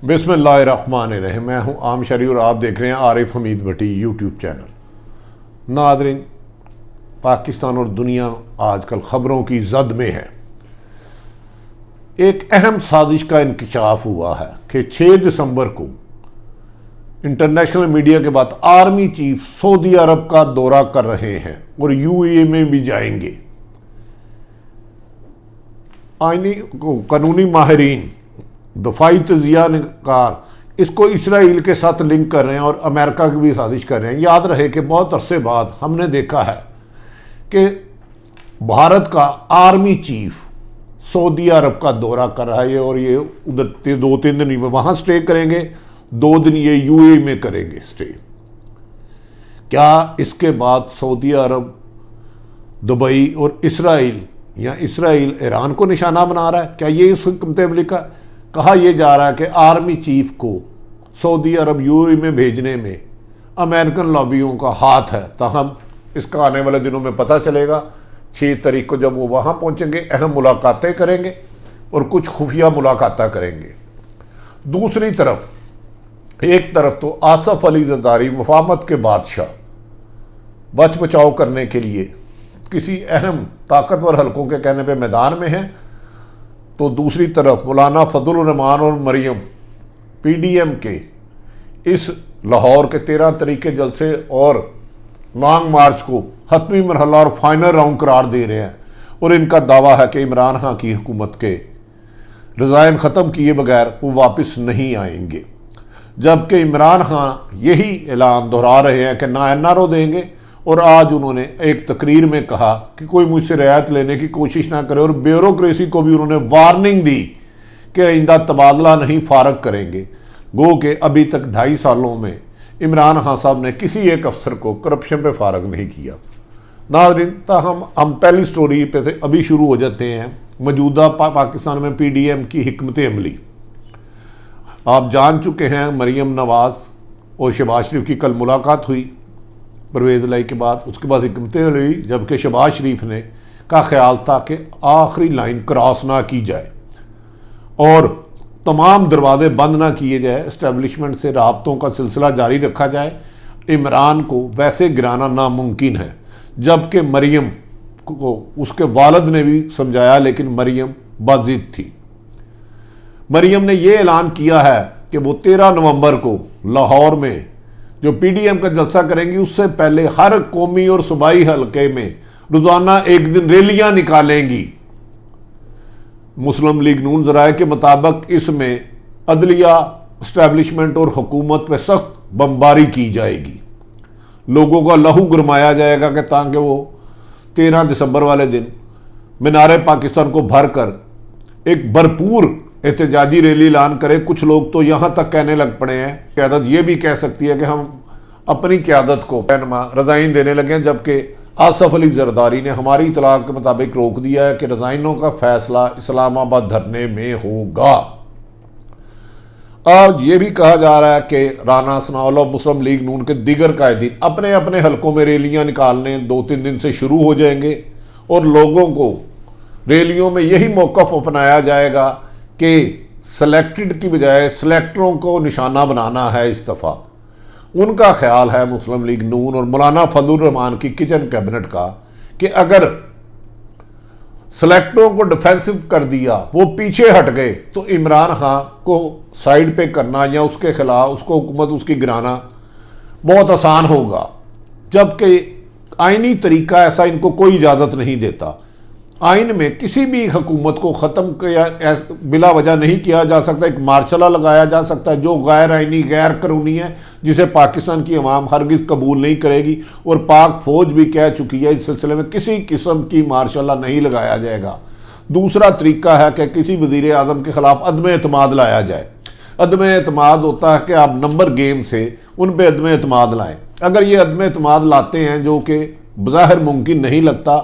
बिस्मिल्लाहिर्रहमानिर्रहीम। मैं हूं आम शरी और आप देख रहे हैं आरिफ हमीद भट्टी यूट्यूब चैनल। नादरीन, पाकिस्तान और दुनिया आजकल ख़बरों की जद में है। एक अहम साजिश का इंकशाफ हुआ है कि 6 दिसंबर को इंटरनेशनल मीडिया के बाद आर्मी चीफ सऊदी अरब का दौरा कर रहे हैं और यूएई में भी जाएंगे। आईनी कानूनी माहिरीन, दफाई तजियाकार इसको इसराइल के साथ लिंक कर रहे हैं और अमेरिका की भी साजिश कर रहे हैं। याद रहे कि बहुत अरसे बाद हमने देखा है कि भारत का आर्मी चीफ सऊदी अरब का दौरा कर रहा है और ये उधर 2-3 दिन वहाँ स्टे करेंगे, 2 दिन ये यूएई में करेंगे स्टे। क्या इसके बाद सऊदी अरब, दुबई और इसराइल या इसराइल ईरान को निशाना बना रहा है? क्या ये इस हुकूमत अमरीका? कहा यह जा रहा है कि आर्मी चीफ को सऊदी अरब यूएई में भेजने में अमेरिकन लॉबियों का हाथ है। ताहम इसका आने वाले दिनों में पता चलेगा। 6 तारीख को जब वो वहाँ पहुँचेंगे, अहम मुलाकातें करेंगे और कुछ खुफिया मुलाकातें करेंगे। दूसरी तरफ, एक तरफ तो आसफ अली जरदारी मुफाहमत के बादशाह बच बचाव करने के लिए किसी अहम ताकतवर हलकों के कहने पे मैदान में हैं, तो दूसरी तरफ मौलाना फजल रहमान और मरियम पीडीएम के इस लाहौर के 13 तारीख के जलसे और लॉन्ग मार्च को हतमी मरहला और फाइनल राउंड करार दे रहे हैं और इनका दावा है कि इमरान खान की हुकूमत के रिज़ाइन ख़त्म किए बगैर वो वापस नहीं आएंगे। जबकि इमरान खान यही ऐलान दोहरा रहे हैं कि ना एनआरओ देंगे और आज उन्होंने एक तकरीर में कहा कि कोई मुझसे रियायत लेने की कोशिश ना करे और ब्यूरोक्रेसी को भी उन्होंने वार्निंग दी कि आइंदा तबादला नहीं फारग करेंगे। गो कि अभी तक 2.5 सालों में इमरान खान साहब ने किसी एक अफसर को करप्शन पे फारग नहीं किया। नाज़रीन, ताहम हम पहली स्टोरी पे से अभी शुरू हो जाते हैं। मौजूदा पाकिस्तान में पीडीएम की हिकमत अमली आप जान चुके हैं। मरियम नवाज़ और शहबाज शरीफ की कल मुलाकात हुई परवेज़ लाई के बाद। उसके बाद हिकमत हुई, जबकि शहबाज शरीफ ने का ख्याल था कि आखिरी लाइन क्रॉस ना की जाए और तमाम दरवाजे बंद ना किए जाए, इस्टेब्लिशमेंट से राब्तों का सिलसिला जारी रखा जाए। इमरान को वैसे गिराना नामुमकिन है। जबकि मरियम को उसके वालिद ने भी समझाया, लेकिन मरियम बाजिद थी। मरियम ने यह ऐलान किया है कि वो 13 नवंबर को लाहौर में जो पीडीएम का जलसा करेंगी, उससे पहले हर कौमी और सूबाई हलके में रोजाना एक दिन रैलियां निकालेंगी। मुस्लिम लीग नून ज़राए के मुताबिक इसमें अदलिया, इस्टेब्लिशमेंट और हुकूमत पर सख्त बमबारी की जाएगी। लोगों का लहू गरमाया जाएगा कि ताकि वो 13 दिसंबर वाले दिन मीनार पाकिस्तान को भर कर एक भरपूर एहतजाजी रैली ऐलान करे। कुछ लोग तो यहाँ तक कहने लग पड़े हैं, क़यादत ये भी कह सकती है कि हम अपनी क़यादत को रज़ाइन देने लगे हैं। जबकि आसफ अली जरदारी ने हमारी इतला के मुताबिक रोक दिया है कि रज़ाइनों का फैसला इस्लामाबाद धरने में होगा। आज ये भी कहा जा रहा है कि राना सनाउल्लाह मुस्लिम लीग नून के दीगर कायदीन अपने अपने हलकों में रैलियाँ निकालने 2-3 दिन से शुरू हो जाएंगे और लोगों को रैलियों में यही मौक़िफ़ अपनाया जाएगा कि सेलेक्टेड की बजाय सेलेक्टरों को निशाना बनाना है। इस दफ़ा उनका ख्याल है मुस्लिम लीग नून और मौलाना फजल रहमान की किचन कैबिनेट का कि अगर सेलेक्टरों को डिफेंसिव कर दिया, वो पीछे हट गए, तो इमरान खान को साइड पे करना या उसके खिलाफ उसको हुकूमत उसकी गिराना बहुत आसान होगा। जबकि आइनी तरीका ऐसा इनको कोई इजाज़त नहीं देता। आइन में किसी भी हुकूमत को ख़त्म किया बिला वजह नहीं किया जा सकता। एक मार्शल लगाया जा सकता है जो गैर आइनी, गैर कानूनी है, जिसे पाकिस्तान की अवाम हरगिज़ कबूल नहीं करेगी और पाक फ़ौज भी कह चुकी है इस सिलसिले में किसी किस्म की मार्शल नहीं लगाया जाएगा। दूसरा तरीका है कि किसी वज़ीर आज़म के ख़िलाफ़ अदम एतमाद लाया जाए। अदम एतमाद होता है कि आप नंबर गेम से उन पर अदम एतमाद लाएँ। अगर ये अदम एतमाद लाते हैं, जो कि बज़ाहिर मुमकिन नहीं लगता,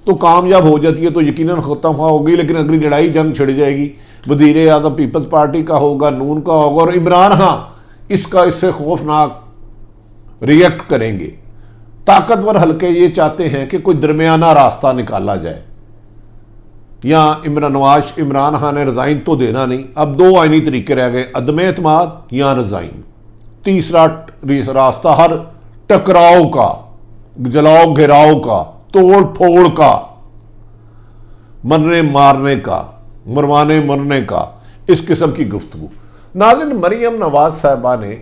तो कामयाब हो जाती है तो यकीनन ख़त्म होगी। लेकिन अगली लड़ाई जंग छिड़ जाएगी। वज़ीर आज़म पीपल्स पार्टी का होगा, नून का होगा और इमरान खान इससे खौफनाक रिएक्ट करेंगे। ताकतवर हलके ये चाहते हैं कि कोई दरमियाना रास्ता निकाला जाए। या इमरान खान ने रिज़ाइन तो देना नहीं, अब दो आइनी तरीके रह गए, अदम एतमाद या रिज़ाइन। तीसरा रास्ता हर टकराव का, जलाओ घिराव का, तोड़ फोड़ का, मरने मारने का, मरवाने मरने का, इस किस्म की गुफ्तगू। नाज़रीन, मरियम नवाज साहबा ने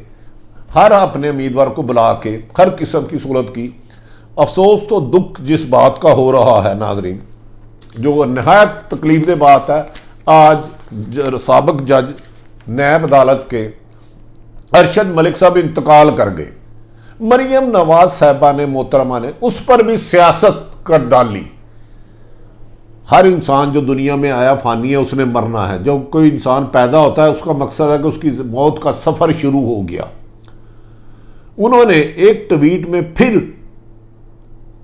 हर अपने उम्मीदवार को बुला के हर किस्म की सूरत की। अफसोस तो दुख जिस बात का हो रहा है नाज़रीन, जो नहायत तकलीफ बात है, आज साबिक जज नैब अदालत के अरशद मलिक साहब इंतकाल कर गए। मरियम नवाज साहबा ने, मोहतरमा ने, उस पर भी सियासत कर डाली। हर इंसान जो दुनिया में आया फानी है, उसने मरना है। जब कोई इंसान पैदा होता है उसका मकसद है कि उसकी मौत का सफ़र शुरू हो गया। उन्होंने एक ट्वीट में फिर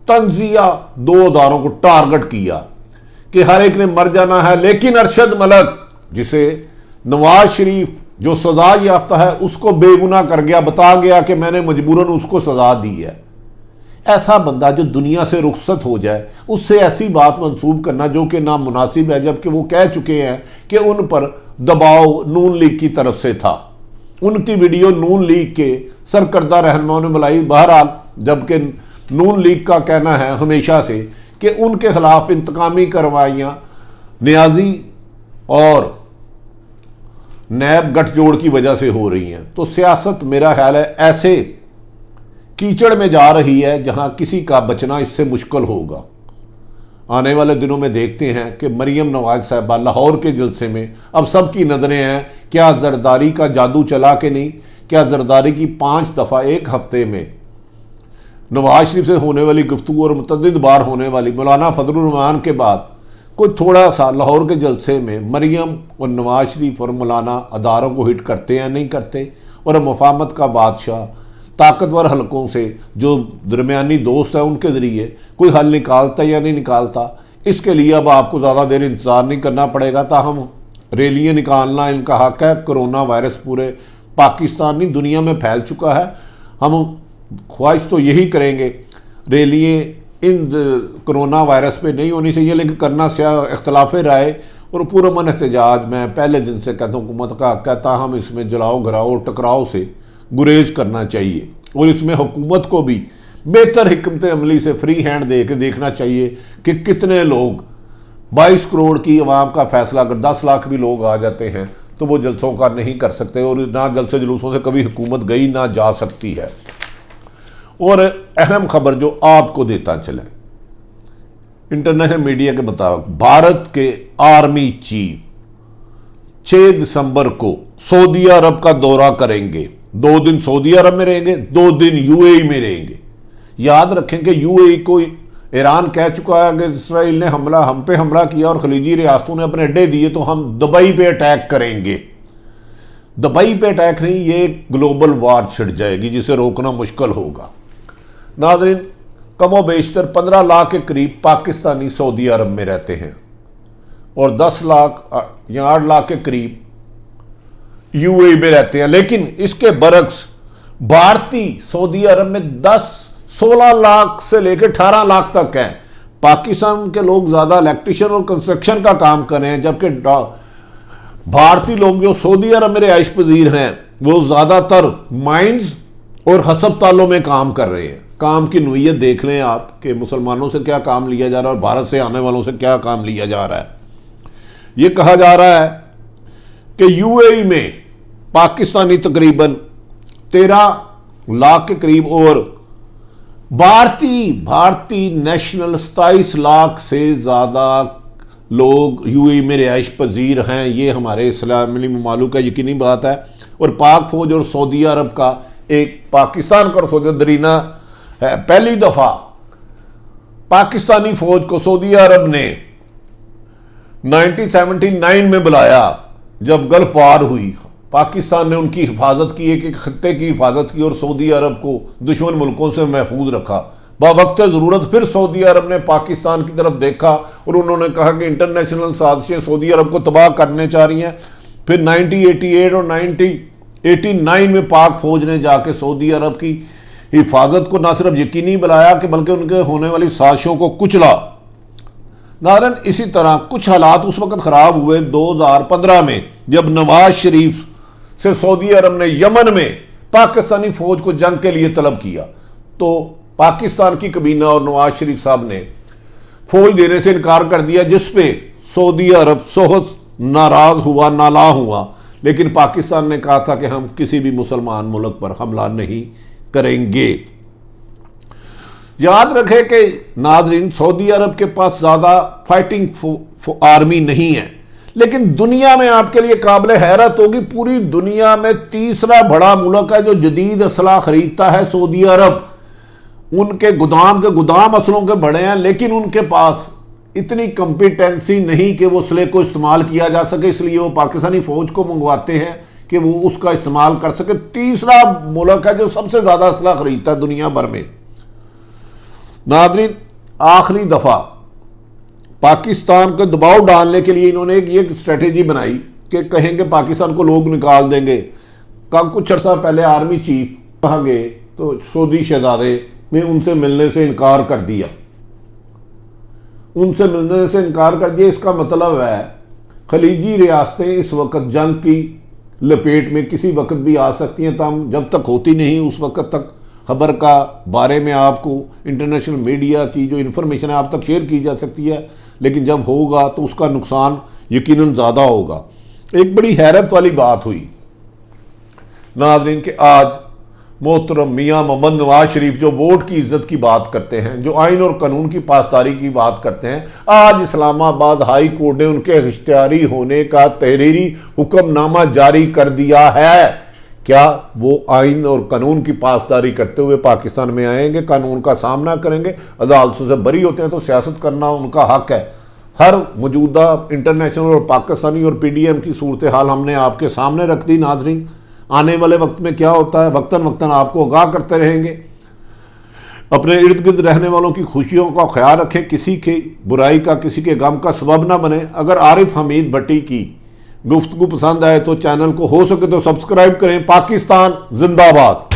तंजिया दो अदारों को टारगेट किया कि हर एक ने मर जाना है, लेकिन अरशद मलिक, जिसे नवाज शरीफ जो सजा याफ्ता है, उसको बेगुनाह कर गया, बता गया कि मैंने मजबूरन उसको सजा दी है। ऐसा बंदा जो दुनिया से रुखसत हो जाए, उससे ऐसी बात मंसूब करना जो कि नामुनासिब है, जबकि वो कह चुके हैं कि उन पर दबाव नून लीग की तरफ से था। उनकी वीडियो नून लीग के सरकर्दा रहनुमाओं ने बुलाई। बहरहाल, जबकि नून लीग का कहना है हमेशा से कि उनके खिलाफ इंतकामी कार्रवाइयाँ न्याजी और नैब गठजोड़ की वजह से हो रही हैं। तो सियासत मेरा ख्याल है ऐसे कीचड़ में जा रही है जहां किसी का बचना इससे मुश्किल होगा। आने वाले दिनों में देखते हैं कि मरियम नवाज साहबा लाहौर के जलसे में अब सबकी नज़रें हैं, क्या जरदारी का जादू चला कि नहीं, क्या जरदारी की 5 दफ़ा एक हफ्ते में नवाज शरीफ से होने वाली गुफ्तगू और मुतअद्दिद बार होने वाली मौलाना फजलुर रहमान के बाद कोई थोड़ा सा लाहौर के जलसे में मरियम और नवाज शरीफ और मौलाना अदारों को हिट करते हैं नहीं करते, और मफाहमत का बादशाह ताकतवर हलकों से जो दरमियानी दोस्त है उनके ज़रिए कोई हल निकालता या नहीं निकालता। इसके लिए अब आपको ज़्यादा देर इंतज़ार नहीं करना पड़ेगा। ताहम रैलियाँ निकालना इनका हक है। कोरोना वायरस पूरे पाकिस्तान नहीं दुनिया में फैल चुका है। हम ख्वाहिश तो यही करेंगे, रैलियाँ इन कोरोना वायरस पे नहीं होनी चाहिए, लेकिन करना इख्तलाफ राय और पुरअमन एहतजाज मैं पहले दिन से कहता हूँ हुकूमत का कहता, हम इसमें जलाओ घराओ और टकराव से गुरेज करना चाहिए, और इसमें हुकूमत को भी बेहतर हिकमत अमली से फ्री हैंड दे के देखना चाहिए कि कितने लोग, 22 करोड़ की आवाम का फैसला अगर 10 लाख भी लोग आ जाते हैं तो वो जलसों का नहीं कर सकते, और ना जलसे जुलूसों से कभी हुकूमत गई ना जा सकती है। और अहम खबर जो आपको देता चले, इंटरनेशनल मीडिया के मुताबिक भारत के आर्मी चीफ 6 दिसंबर को सऊदी अरब का दौरा करेंगे। 2 दिन सऊदी अरब में रहेंगे, 2 दिन यूएई में रहेंगे। याद रखें कि यूएई को ईरान कह चुका है कि इसराइल ने हम पे हमला किया और खलीजी रियासतों ने अपने अड्डे दिए तो हम दुबई पे अटैक करेंगे। दुबई पे अटैक नहीं, ये ग्लोबल वार छिड़ जाएगी जिसे रोकना मुश्किल होगा। नाज़रीन, कमो बेशतर 15 लाख के करीब पाकिस्तानी सऊदी अरब में रहते हैं और 10 लाख या 8 लाख के करीब यूएई में रहते हैं। लेकिन इसके बरक्स भारतीय सऊदी अरब में 16 लाख से लेकर 18 लाख तक हैं। पाकिस्तान के लोग ज़्यादा इलेक्ट्रिशियन और कंस्ट्रक्शन का काम कर रहे हैं, जबकि भारतीय लोग जो सऊदी अरब में रिहाइश पजीर हैं वो ज़्यादातर माइंस और हस्पतालों में काम कर रहे हैं। काम की नोयत देख लें आप कि मुसलमानों से क्या काम लिया जा रहा है और भारत से आने वालों से क्या काम लिया जा रहा है। ये कहा जा रहा है कि यूएई में पाकिस्तानी तकरीबन 13 लाख के करीब और भारतीय नेशनल 27 लाख से ज़्यादा लोग यूएई में रिहाइश पजीर हैं। ये हमारे इस्लामी ममालुक का यकीनी बात है। और पाक फौज और सऊदी अरब का एक पाकिस्तान का फौज दरीना है। पहली दफ़ा पाकिस्तानी फौज को सऊदी अरब ने 1979 में बुलाया जब गल्फ वार हुई। पाकिस्तान ने उनकी हिफाजत की, एक खत्ते की हिफाजत की और सऊदी अरब को दुश्मन मुल्कों से महफूज रखा। बावक्त ज़रूरत फिर सऊदी अरब ने पाकिस्तान की तरफ देखा और उन्होंने कहा कि इंटरनेशनल साजिशें सऊदी अरब को तबाह करने चाह रही हैं। फिर 1988 और 1989 में पाक फौज ने जाके सऊदी अरब की हिफाजत को न सिर्फ यकीनी बनाया कि बल्कि उनके होने वाली साजिशों को कुचला। नारन इसी तरह कुछ हालात उस वक्त ख़राब हुए 2015 में, जब नवाज शरीफ से सऊदी अरब ने यमन में पाकिस्तानी फौज को जंग के लिए तलब किया, तो पाकिस्तान की कबीना और नवाज शरीफ साहब ने फौज देने से इनकार कर दिया, जिस पे सऊदी अरब सोहत नाराज हुआ, नाला हुआ। लेकिन पाकिस्तान ने कहा था कि हम किसी भी मुसलमान मुल्क पर हमला नहीं करेंगे। याद रखें कि नाज़रीन, सऊदी अरब के पास ज़्यादा फाइटिंग आर्मी नहीं है, लेकिन दुनिया में आपके लिए काबिल हैरत होगी, पूरी दुनिया में तीसरा बड़ा मुल्क है जो जदीद असला खरीदता है, सऊदी अरब। उनके गुदाम के गुदाम असलों के बड़े हैं, लेकिन उनके पास इतनी कॉम्पिटेंसी नहीं कि वो असले को इस्तेमाल किया जा सके, इसलिए वो पाकिस्तानी फ़ौज को मंगवाते हैं कि वो उसका इस्तेमाल कर सके। तीसरा मुल्क है जो सबसे ज़्यादा असला खरीदता है दुनिया भर में। नाज़रीन, आखिरी दफ़ा पाकिस्तान को दबाव डालने के लिए इन्होंने एक स्ट्रेटेजी बनाई कि कहेंगे पाकिस्तान को लोग निकाल देंगे। कुछ अर्सा पहले आर्मी चीफ कहाँ गए तो सऊदी शहजादे ने उनसे मिलने से इनकार कर दिया, उनसे मिलने से इनकार कर दिया। इसका मतलब है खलीजी रियासतें इस वक्त जंग की लपेट में किसी वक्त भी आ सकती हैं, तमाम जब तक होती नहीं उस वक्त तक खबर का बारे में आपको इंटरनेशनल मीडिया की जो इन्फॉर्मेशन है आप तक शेयर की जा सकती है, लेकिन जब होगा तो उसका नुकसान यकीनन ज़्यादा होगा। एक बड़ी हैरत वाली बात हुई नाज़रीन कि आज मोहतरम मियाँ मोहम्मद नवाज शरीफ जो वोट की इज्जत की बात करते हैं, जो आइन और कानून की पासदारी की बात करते हैं, आज इस्लामाबाद हाई कोर्ट ने उनके इख्तियारी होने का तहरीरी हुक्मनामा जारी कर दिया है। क्या वो आइन और कानून की पासदारी करते हुए पाकिस्तान में आएंगे, कानून का सामना करेंगे? अदालतों से बरी होते हैं तो सियासत करना उनका हक है। हर मौजूदा इंटरनेशनल और पाकिस्तानी और PDM की सूरत हाल हमने आपके सामने रख दी। नाज़रीन, आने वाले वक्त में क्या होता है वक्तन वक्तन आपको आगाह करते रहेंगे। अपने इर्द गिर्द रहने वालों की खुशियों का ख्याल रखें, किसी की बुराई का, किसी के गम का सबब ना बने। अगर आरिफ हमीद भट्टी की गुफ्तगू पसंद आए तो चैनल को हो सके तो सब्सक्राइब करें। पाकिस्तान जिंदाबाद।